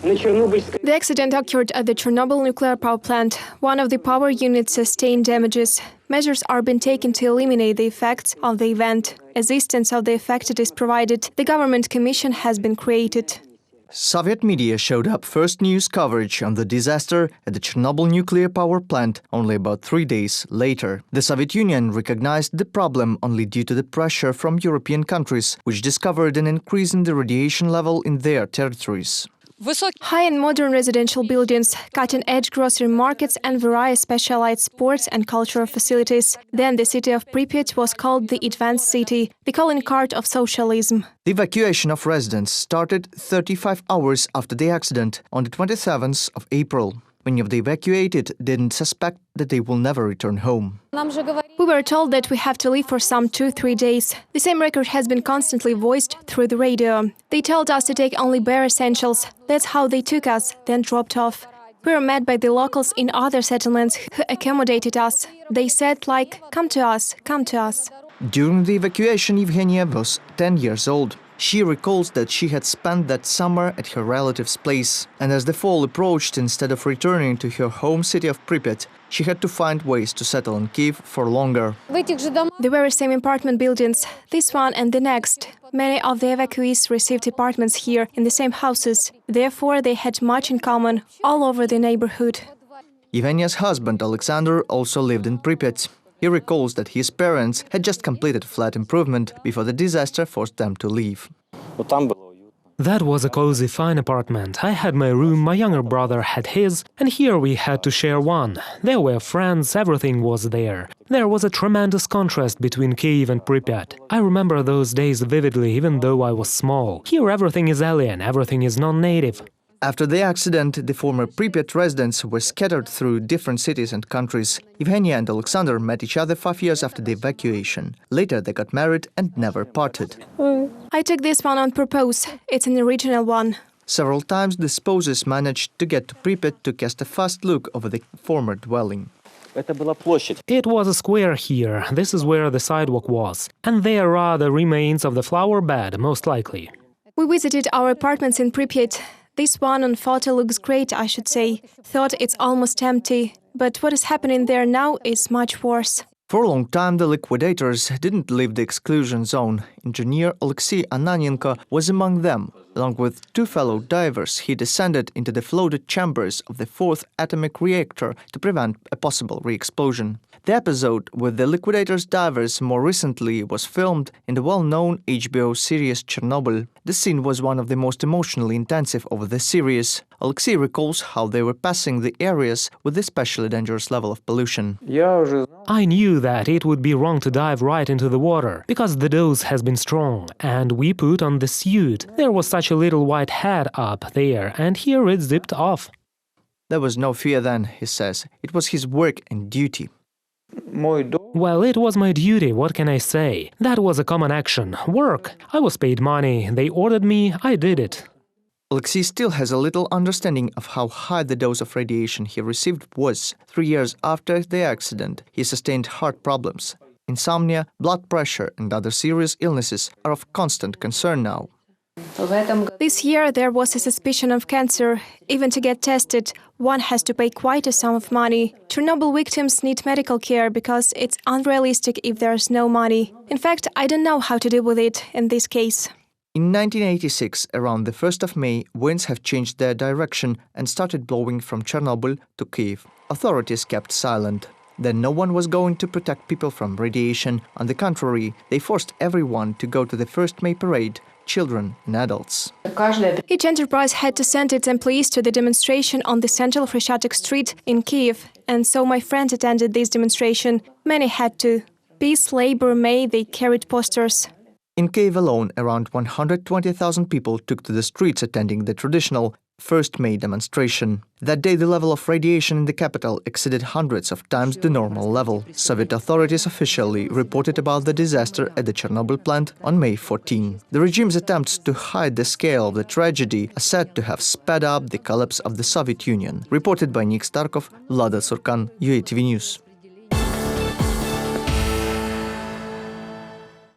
The accident occurred at the Chernobyl nuclear power plant. One of the power units sustained damages. Measures are being taken to eliminate the effects of the event. Assistance of the affected is provided. The government commission has been created. Soviet media showed up first news coverage on the disaster at the Chernobyl nuclear power plant only about 3 days later. The Soviet Union recognized the problem only due to the pressure from European countries, which discovered an increase in the radiation level in their territories. High and modern residential buildings, cutting-edge grocery markets and various specialized sports and cultural facilities. Then the city of Prypiat was called the advanced city, the calling card of socialism. The evacuation of residents started 35 hours after the accident on the 27th of April. Many of the evacuated didn't suspect that they will never return home. We were told that we have to leave for some 2-3 days. The same record has been constantly voiced through the radio. They told us to take only bare essentials. That's how they took us, then dropped off. We were met by the locals in other settlements who accommodated us. They said, like, come to us, come to us. During the evacuation, Evgenia was 10 years old. She recalls that she had spent that summer at her relative's place, and as the fall approached, instead of returning to her home city of Prypiat, she had to find ways to settle in Kiev for longer. The very same apartment buildings, this one and the next. Many of the evacuees received apartments here in the same houses. Therefore, they had much in common all over the neighborhood. Evgenia's husband Alexander also lived in Prypiat. He recalls that his parents had just completed a flat improvement before the disaster forced them to leave. That was a cozy, fine apartment. I had my room, my younger brother had his, and here we had to share one. There were friends, everything was there. There was a tremendous contrast between Kiev and Prypiat. I remember those days vividly, even though I was small. Here everything is alien, everything is non-native. After the accident, the former Prypiat residents were scattered through different cities and countries. Evgenia and Alexander met each other 5 years after the evacuation. Later, they got married and never parted. I took this one on purpose. It's an original one. Several times, the spouses managed to get to Prypiat to cast a fast look over the former dwelling. It was a square here, this is where the sidewalk was. And there are the remains of the flower bed, most likely. We visited our apartments in Prypiat. This one on photo looks great, I should say. Thought it's almost empty. But what is happening there now is much worse. For a long time, the liquidators didn't leave the exclusion zone. Engineer Alexei Ananenko was among them. Along with 2 fellow divers, he descended into the floated chambers of the 4th atomic reactor to prevent a possible re-explosion. The episode with the liquidators divers more recently was filmed in the well-known HBO series Chernobyl. The scene was one of the most emotionally intensive of the series. Alexei recalls how they were passing the areas with especially dangerous level of pollution. I knew that it would be wrong to dive right into the water, because the dose has been strong, and we put on the suit. There was such a little white head up there, and here it zipped off. There was no fear then, he says. It was his work and duty. Well, it was my duty, what can I say? That was a common action. Work. I was paid money. They ordered me, I did it. Alexei still has a little understanding of how high the dose of radiation he received was. 3 years after the accident, he sustained heart problems. Insomnia, blood pressure and other serious illnesses are of constant concern now. This year there was a suspicion of cancer. Even to get tested, one has to pay quite a sum of money. Chernobyl victims need medical care because it's unrealistic if there's no money. In fact, I don't know how to deal with it in this case. In 1986, around the 1st of May, winds have changed their direction and started blowing from Chernobyl to Kiev. Authorities kept silent. Then no one was going to protect people from radiation. On the contrary, they forced everyone to go to the 1st May parade, children and adults. Each enterprise had to send its employees to the demonstration on the central Prypiat street in Kiev, and so my friends attended this demonstration. Many had to. Peace, Labor, May, they carried posters. In Kiev alone, around 120,000 people took to the streets attending the traditional 1st May demonstration. That day, the level of radiation in the capital exceeded hundreds of times the normal level. Soviet authorities officially reported about the disaster at the Chernobyl plant on May 14. The regime's attempts to hide the scale of the tragedy are said to have sped up the collapse of the Soviet Union. Reported by Nick Starkov, Vlada Surkan, UATV News.